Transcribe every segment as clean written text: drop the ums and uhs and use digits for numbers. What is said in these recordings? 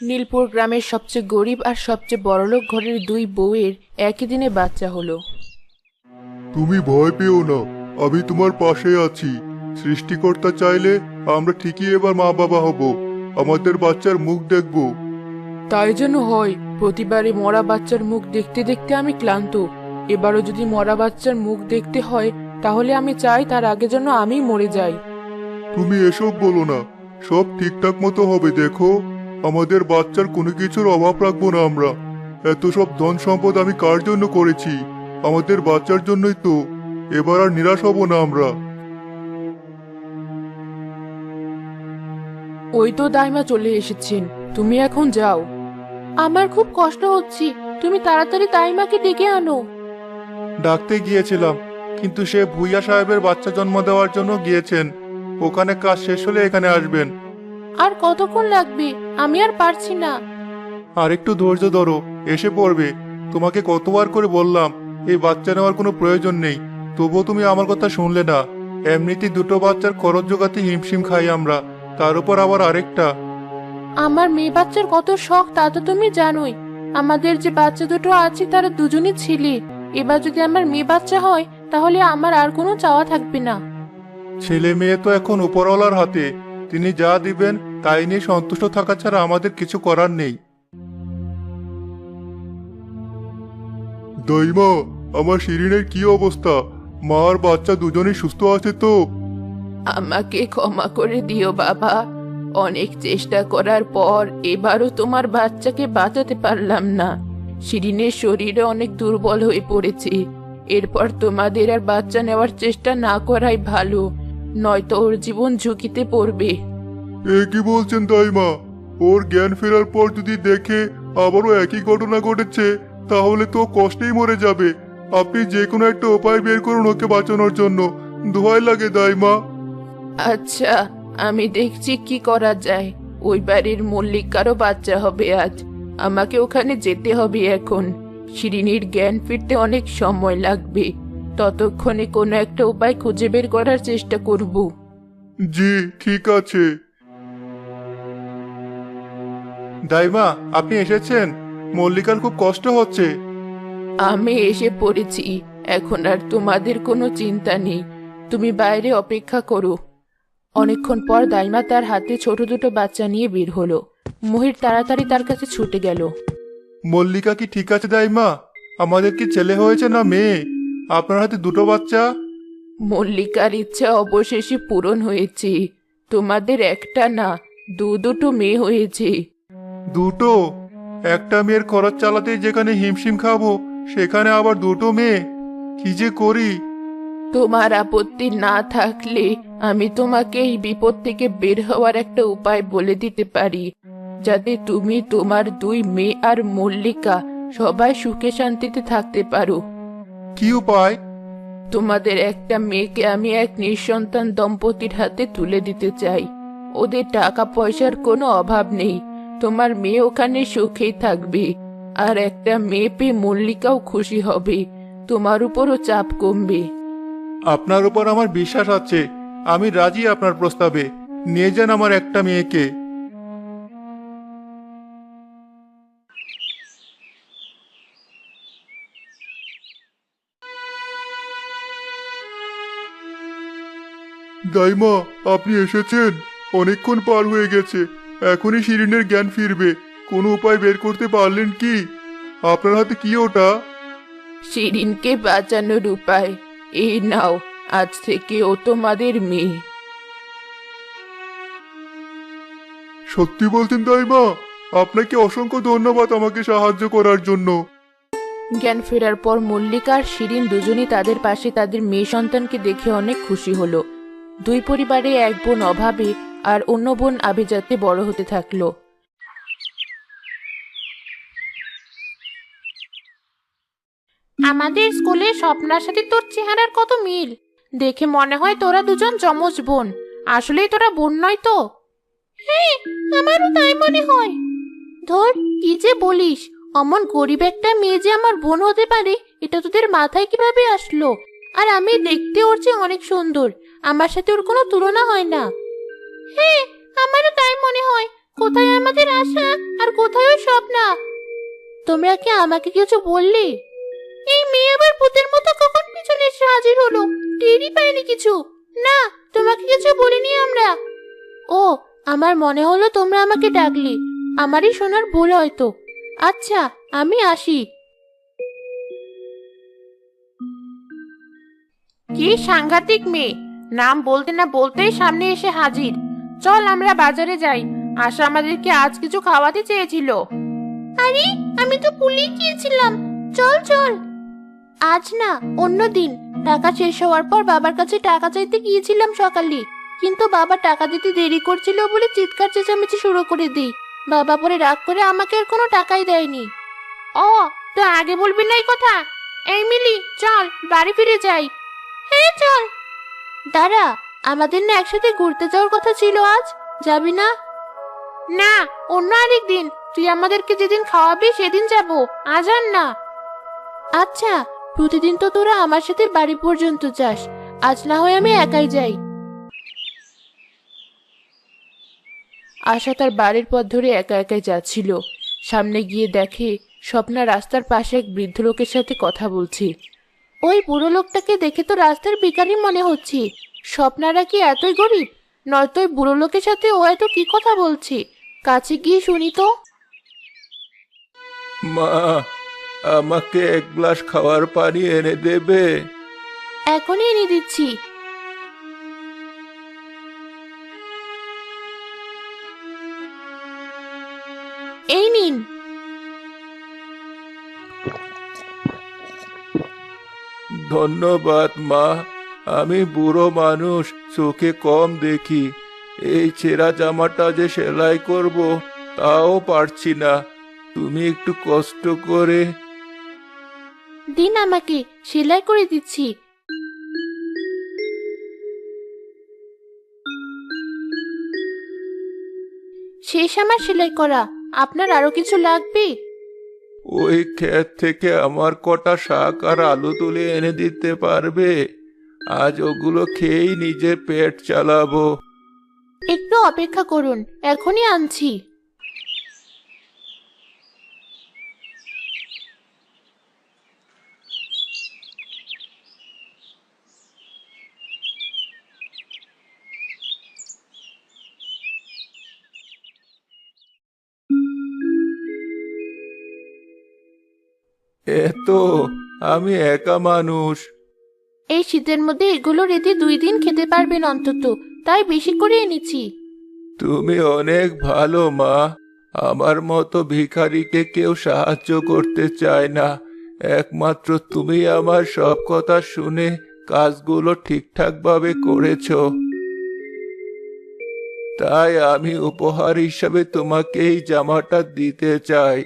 নীলপুর গ্রামের সবচেয়ে গরিব আর সবচেয়ে বড়লোক ঘরের দুই বউয়ের একই দিনে বাচ্চা হলো। তুমি ভয় পেও না, আমি তোমার পাশে আছি। সৃষ্টিকর্তা চাইলে আমরা ঠিকই এবার মা বাবা হব, আমাদের বাচ্চার মুখ দেখব। তাই যেন হয়। প্রতিবারই মরা বাচ্চার মুখ দেখতে দেখতে আমি ক্লান্ত। এবারও যদি মরা বাচ্চার মুখ দেখতে হয়, তাহলে আমি চাই তার আগে যেন আমি মরে যাই। তুমি এসব বলো না, সব ঠিকঠাক মতো হবে। দেখো, আমাদের বাচ্চার কোনো কিছুর অভাব রাখবো না আমরা। এত সব ধন সম্পদ আমি কার জন্য করেছি? আমাদের বাচ্চার জন্যই তো। এবার আর নিরাশ হব না আমরা। ওই তো দাইমা চলে এসেছেন, তুমি এখন যাও। আমার খুব কষ্ট হচ্ছে, তুমি তাড়াতাড়ি দাইমাকে ডেকে আনো। ডাকতে গিয়েছিলাম, কিন্তু সে ভুইয়া সাহেবের বাচ্চা জন্ম দেওয়ার জন্য গিয়েছেন। ওখানে কাজ শেষ হলে এখানে আসবেন। আর কতক্ষণ লাগবে? আমি আর পারছি না। আর একটু ধৈর্য ধরো, এসে পড়বে। তোমাকে কতবার করে বললাম এই বাচ্চা নেওয়ার কোনো প্রয়োজন নেই, তবুও তুমি আমার কথা শুনলে না। এমনিতেই দুটো বাচ্চার খরচ জোগাতে হিমশিম খাই আমরা, তার উপর আবার আরেকটা। আমার মেয়ে বাচ্চার কত শখ তা তো তুমি জানোই। আমাদের যে বাচ্চা দুটো আছে তারা দুজনই ছেলে। এবার যদি আমার মেয়ে বাচ্চা হয়, তাহলে আমার আর কোনো চাওয়া থাকবে না। ছেলে মেয়ে তো এখন উপরওয়ালার হাতে, তিনি যা দিবেন তাই নিয়ে সন্তুষ্ট থাকা ছাড়া আমাদের কিছু করার নেই। দাইমা, আমার শিরিনের কি অবস্থা? মা আর বাচ্চা দুজনেই সুস্থ আছে তো? আমাকে ক্ষমা করে দিও বাবা। অনেক চেষ্টা করার পর এবারও তোমার বাচ্চাকে বাঁচাতে পারলাম না। শিরিনের শরীরে অনেক দুর্বল হয়ে পড়েছে। এরপর তোমাদের আর বাচ্চা নেওয়ার চেষ্টা না করাই ভালো, নয়তো ওর জীবন ঝুঁকিতে পড়বে। এ কি বলছেন দাইমা? ওর জ্ঞান ফেরার পর যদি দেখে আবারও একই ঘটনা ঘটেছে, তাহলে তো কষ্টেই মরে যাবে। আপনি যে কোনো একটা উপায় বের করুন ওকে বাঁচানোর জন্য। দোহাই লাগে দাইমা। আচ্ছা, আমি দেখছি কি করা যায়। ওই বাড়ির মল্লিকারও বাচ্চা হবে আজ। আমাকে ওখানে যেতে হবে এখন। শিরিনীর জ্ঞান ফিরতে অনেক সময় লাগবে। ততক্ষণে কোনো একটা উপায় খুঁজে বের করার চেষ্টা করব। জি, ঠিক আছে। দাইমা, আপনি এসেছেন? মল্লিকার খুব কষ্ট হচ্ছে। আমি এসে পড়েছি। এখন আর তোমাদের কোনো চিন্তা নেই। তুমি বাইরে অপেক্ষা করো। অনেকক্ষণ পর দাইমা তার হাতে ছোট দুটো বাচ্চা নিয়ে বের হলো। মহির তাড়াতাড়ি তার কাছে ছুটে গেল। মল্লিকা কি ঠিক আছে দাইমা? আমাদের কি ছেলে হয়েছে না মেয়ে? আপনার হাতে দুটো বাচ্চা। মল্লিকার ইচ্ছা অবশেষে পূরণ হয়েছে। তোমাদের একটা না, দুটো মেয়ে হয়েছে। দুটো? একটা মেয়ের খরচ চালাতেই যেখানে হিমশিম খাবো, সেখানে আবার দুটো মেয়ে! কি যে করি! তোমার আপত্তি না থাকলে আমি তোমাকে এই বিপদ থেকে বের হওয়ার একটা উপায় বলে দিতে পারি, যাতে তুমি, তোমার দুই মেয়ে আর মল্লিকা সবাই সুখে শান্তিতে থাকতে পারো। কি উপায়? তোমাদের একটা মেয়েকে আমি এক নিঃসন্তান দম্পতির হাতে তুলে দিতে চাই। ওদের টাকা পয়সার কোনো অভাব নেই। তোমার মেয়ে ওখানে সুখেই থাকবে। আর একটা মেয়ে পেয়ে মল্লিকাও খুশি হবে। তোমার উপরও চাপ কমবে। আপনার উপর আমার বিশ্বাস আছে, আমি রাজি আপনার প্রস্তাবে। নিয়ে যান আমার একটা মেয়েকে। দাইমা, আপনি এসেছেন? অনেকক্ষণ পার হয়ে গেছে, এখনই শিরিনের জ্ঞান ফিরবে। কোনো উপায় বের করতে পারলেন কি? আপনার হাতে কি ওটা? শিরিনকে বাঁচানোর উপায় এই নাও। আজ থেকে ও তোমাদের মেয়ে। সত্যি বলছেন দাইমা? আপনাকে অসংখ্য ধন্যবাদ আমাকে সাহায্য করার জন্য। জ্ঞান ফেরার পর মল্লিকা আর শিরিন দুজনই তাদের পাশে তাদের মেয়ে সন্তানকে দেখে অনেক খুশি হলো। দুই পরিবারে এক বোন অভাবে আর অন্য বোন আভিজাত্যে বড় হতে থাকলো। আমাদের স্কুলে স্বপ্নার সাথে তোর চেহারার কত মিল! দেখে মনে হয় তোরা দুজন যমজ বোন। আসলেই তোরা বোন নয় তো? হ্যাঁ, আমারও তাই মনে হয়। ধর, কি যে বলিস! অমন গরিব একটা মেয়ে যে আমার বোন হতে পারে, এটা তোদের মাথায় কিভাবে আসলো? আর আমি দেখতে ওর চেয়ে অনেক সুন্দর। আমার সাথে ওর কোনো তুলনা হয় না। হ্যাঁ, আমারও তাই মনে হয়। কোথায় আমাদের আশা আর ভাবনা। তোমরা কি আমাকে কিছু বললি? এই মেয়ে আবার ভূতের মতো কখন পিছনে এসে হাজির হলো, টেরই পাইনি কিছু। না, তোমাকে কিছু বলিনি আমরা। ও, আমার মনে হলো তোমরা আমাকে ডাকলি। আমারই শোনার ভুল হয়তো। আচ্ছা, আমি আসি। কি সাংঘাতিক মেয়ে! নাম বলতে না বলতেই সামনে এসে হাজির। চল আমরা বাজারে যাই, আশা আমাদেরকে আজ কিছু খাওয়াতে চেয়েছিল। আরে, আমি তো ভুলেই গিয়েছিলাম। চল চল। আজ না, অন্য দিন। টাকা শেষ হওয়ার পর বাবার কাছে টাকা চাইতে গিয়েছিলাম সকালে, কিন্তু বাবা টাকা দিতে দেরি করছিল বলে চিৎকার চেঁচামেচি শুরু করে দিই। বাবা পরে রাগ করে আমাকে আর কোনো টাকাই দেয়নি। ও, তো আগে বলবি না এই কথা? এই মিলি, চল বাড়ি ফিরে যাই। হ্যাঁ চল। দাঁড়া, আমাদের না একসাথে ঘুরতে যাওয়ার কথা ছিল আজ, যাবি না? না, অন্য আরেক দিন। তুই আমাদেরকে যেদিন খাওয়াবি সেদিন যাব, আজ আর না। আচ্ছা, প্রতিদিন তো তোরা আমার সাথে বাড়ি পর্যন্ত যাস, আজ না হয় আমি একাই যাই। আশা তার বাড়ির পথ ধরে একা একাই যাচ্ছিল। সামনে গিয়ে দেখে স্বপ্না রাস্তার পাশে এক বৃদ্ধ লোকের সাথে কথা বলছে। ওই বুড়ো লোকটাকে দেখে তো রাস্তার ভিখারি মনে হচ্ছে। স্বপ্নারা কি এতই গরিব? নয়তো ওই বুড়ো লোকের সাথে ও এত কি কথা বলছে? কাছে গিয়ে শুনি তো। মা, আমাকে এক গ্লাস খাওয়ার পানি এনে দেবে? এখনই এনে দিচ্ছি। এই নিন। ধন্যবাদ মা। আমি বুড়ো মানুষ, চোখে কম দেখি। এই ছেঁড়া জামাটা যে সেলাই করব তাও পারছি না। তুমি একটু কষ্ট করে। দিন, আমাকে সেলাই করে দিচ্ছি। শেষ আমার সেলাই করা। আপনার আরো কিছু লাগবে? ওই ক্ষেত থেকে আমার কটা শাক আর আলু তুলে এনে দিতে পারবে? আজ ওগুলো খেয়েই নিজের পেট চালাবো। একটু অপেক্ষা করুন, এখনই আনছি। এতো, আমি একা মানুষ। এই শীতের মধ্যে এগুলো রেঁধে 2 দিন খেতে পারবেন অন্তত, তাই বেশি করে এনেছি। তুমি অনেক ভালো মা। আমার মতো ভিখারিকে কেউ সাহায্য করতে চায় না। একমাত্র তুমি আমার সব কথা শুনে কাজগুলো ঠিকঠাক ভাবে করেছো। তাই আমি উপহার হিসাবে তোমাকে এই জামাটা দিতে চাই।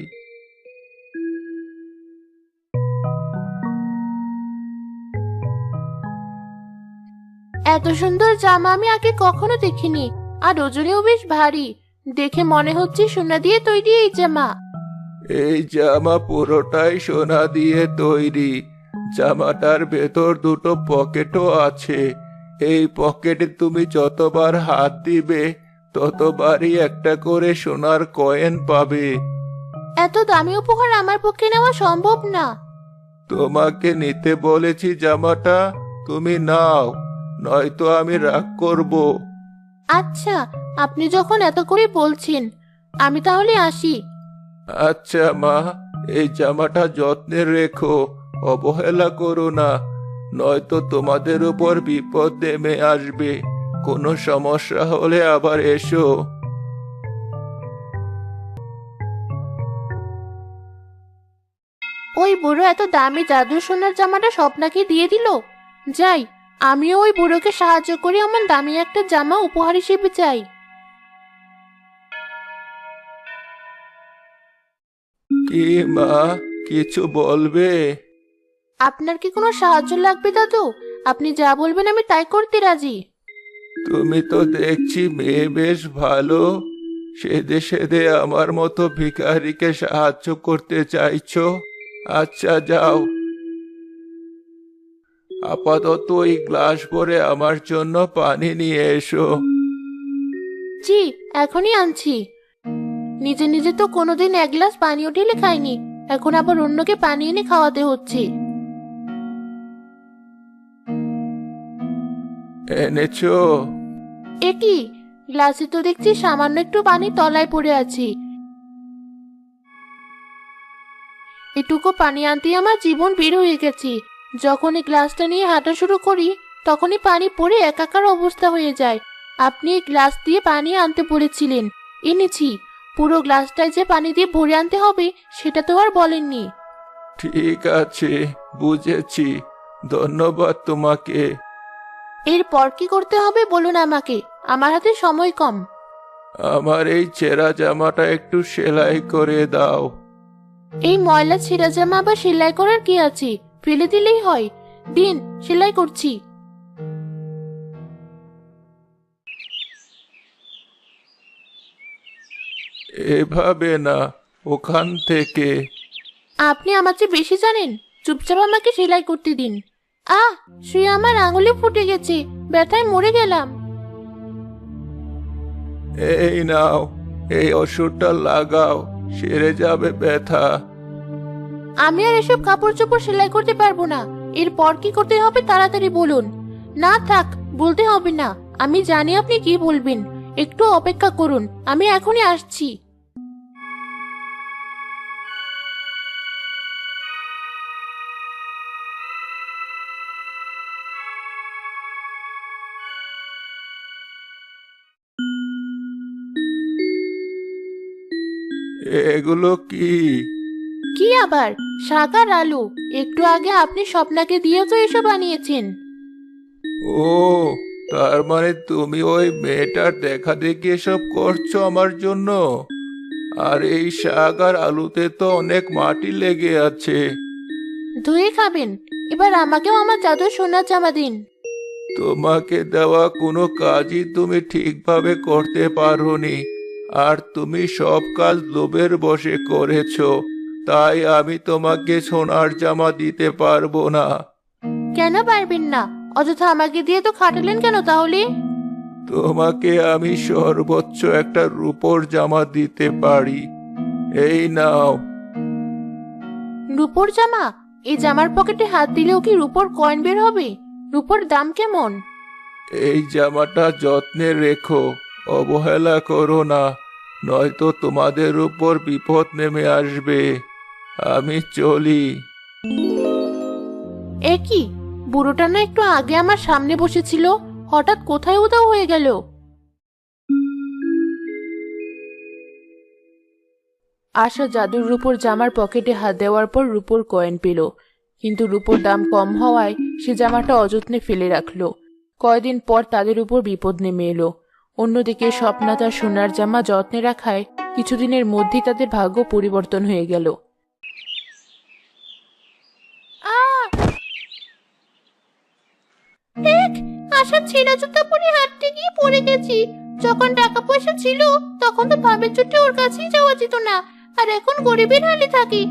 এত সুন্দর জামা আমি আগে কখনো দেখিনি, আর ওজনেও বেশ ভারী। দেখে মনে হচ্ছে সোনা দিয়ে তৈরি এই জামা। এই জামা পুরোটাই সোনা দিয়ে তৈরি। জামাটার ভেতর দুটো পকেটও আছে। এই পকেটে তুমি যতবার হাত দিবে ততবারই একটা করে সোনার কয়েন পাবে। এত দামি উপহার আমার পক্ষে নেওয়া সম্ভব না। তোমাকে নিতে বলেছি জামাটা, তুমি নাও, নয়তো আমি রাগ করব। আচ্ছা, আপনি যখন এত করে বলছেন, আমি তাহলে আসি। আচ্ছা মা, এই জামাটা যত্নে রেখো, অবহেলা করো না, নয়তো তোমাদের উপর বিপদ নেমে আসবে। কোনো সমস্যা হলে আবার এসো। ওই বুড়ো এত দামি জাদু সোনার জামাটা স্বপ্নাকে দিয়ে দিল। যাই, আমিও ওই বুড়োকে সাহায্য করে আমার দামি একটা জামা উপহার হিসেবে চাই। কি মা, কিছু বলবে? আপনার কি কোনো সাহায্য লাগবে দাদু? আপনি যা বলবেন আমি তাই করতে রাজি। তুমি তো দেখছি মেয়ে বেশ ভালো। সেদে সেদে আমার মতো ভিখারিকে সাহায্য করতে চাইছো। আচ্ছা যাও, আপাতত এই গ্লাস ভরে আমার জন্য পানি নিয়ে এসো। জি, এখনই আনছি। নিজে নিজে তো কোনোদিন এক গ্লাস পানিও ঢেলে খাইনি, এখন আবার অন্যকে পানি এনে খাওয়াতে হচ্ছে। এনেছো? এ কি, গ্লাসে তো দেখছি সামান্য একটু পানি তলায় পড়ে আছে। এটুকু পানি আনতে আমার জীবন বের হয়ে গেছে। যখনই গ্লাসটা নিয়ে হাঁটা শুরু করি তখনই পানি পড়ে একাকার অবস্থা হয়ে যায়। আপনি এই গ্লাস দিয়ে পানি আনতে বলেছিলেন, এনেছি। পুরো গ্লাসটায় যে পানি দিয়ে ভরে আনতে হবে সেটা তো আর বলেননি। ঠিক আছে, বুঝেছি। ধন্যবাদ তোমাকে। এরপর কি করতে হবে বলুন আমাকে, আমার হাতে সময় কম। আমার এই ছেঁড়া জামাটা একটু সেলাই করে দাও। এই ময়লা ছেঁড়া জামা আবার সেলাই করার কি আছে, ফেলে দিলেই হয়। দিন, সেলাই করছি। এভাবে না, ওখান থেকে। আপনি আমার চেয়ে বেশি জানেন, চুপচাপ আমাকে সেলাই করতে দিন। শুয়ে আমার আঙুলে ফুটে গেছে, ব্যথায় মরে গেলাম। এই নাও, এই ওষুধটা লাগাও, সেরে যাবে ব্যথা। আমি আর এসব কাপড় চোপড় সেলাই করতে পারবো না। এরপর কি করতে হবে তাড়াতাড়ি বলুন। না থাক, বলতে হবে না, আমি জানি আপনি কি বলবেন। একটু অপেক্ষা করুন, আমি এখনই আসছি। এগুলো কি? কি আবার, শাক আর আলু। একটু আগে আপনি স্বপ্নাকে দিয়ে তো এসব আনিয়েছেন। ও, তার মানে তুমি ওই মেয়েটার দেখা দেখি এসব করছো আমার জন্য। আর এই শাক আর আলুতে তো অনেক মাটি লেগে আছে। ধুয়ে খাবেন। এবার আমাকেও আমার জাদুর সোনার জামা দিন। তোমাকে দেওয়া কোনো কাজই তুমি ঠিকভাবে করতে পারোনি, আর তুমি সব কাজ লোভের বশে করেছো। তাই আমি তোমাকে সোনার জামা দিতে পারবো না। কেন পারবেন না? অযথা আমাকে দিয়ে তো খাটালেন কেন তাহলে? তোমাকে আমি সর্বোচ্চ একটা রূপোর জামা দিতে পারি। এই নাও। রূপোর জামা? এই জামার পকেটে হাত দিলেও কি রূপোর কয়েন বের হবে? রূপোর দাম কেমন? এই জামাটা যত্নে রেখো, অবহেলা করো না, নয়তো তোমাদের উপর বিপদ নেমে আসবে। আমি চলি। এ কি, বুড়োটা না একটু আগে আমার সামনে বসেছিল, হঠাৎ কোথায় উধাও হয়ে গেল? আশা জাদুর রূপোর জামার পকেটে হাত দেওয়ার পর রূপোর কয়েন পেল, কিন্তু রূপোর দাম কম হওয়ায় সে জামাটা অযত্নে ফেলে রাখলো। কয়দিন পর তাদের উপর বিপদ নেমে এলো। অন্যদিকে স্বপ্না তার সোনার জামা যত্নে রাখায় কিছুদিনের মধ্যেই তাদের ভাগ্য পরিবর্তন হয়ে গেল। আশা ছেঁড়া জুতা পরে হাঁটতে গিয়ে পড়ে গেছি। যখন টাকা পয়সা ছিল তখন তো ভাবের চোটে ওর কাছেই যাওয়া যেত না, আর এখন গরিবের হালে থাকি।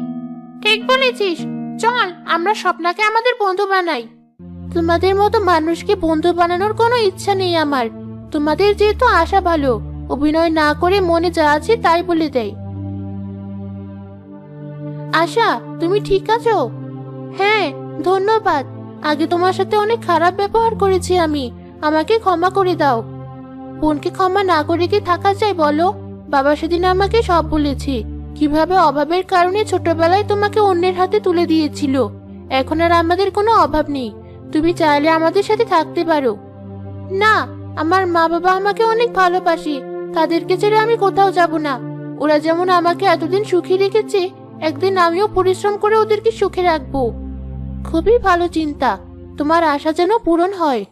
ঠিক বলেছিস, চল আমরা স্বপ্নাকে আমাদের বন্ধু বানাই। তোমাদের মতো মানুষকে বন্ধু বানানোর কোনো ইচ্ছা নেই আমার। তোমাদের যেহেতু আশা ভালো, অভিনয় না করে মনে যা আছে তাই বলে দেয়। আশা, তুমি ঠিক আছো? হ্যাঁ, ধন্যবাদ। আগে তোমার সাথে অনেক খারাপ ব্যবহার করেছি আমি, আমাকে ক্ষমা করে দাও। বোনকে ক্ষমা না করে কি থাকা যায় বলো? বাবা সেদিন আমাকে সব বলেছে, কিভাবে অভাবের কারণে ছোটবেলায় তোমাকে অন্যের হাতে তুলে দিয়েছিল। এখন আর আমাদের কোনো অভাব নেই, তুমি চাইলে আমাদের সাথে থাকতে পারো। না, আমার মা বাবা আমাকে অনেক ভালোবাসে, তাদেরকে ছেড়ে আমি কোথাও যাব না। ওরা যেমন আমাকে এতদিন সুখী রেখেছে, একদিন আমিও পরিশ্রম করে ওদেরকে সুখে রাখবো। খুবই ভালো চিন্তা, তোমার আশা যেন পূরণ হয়।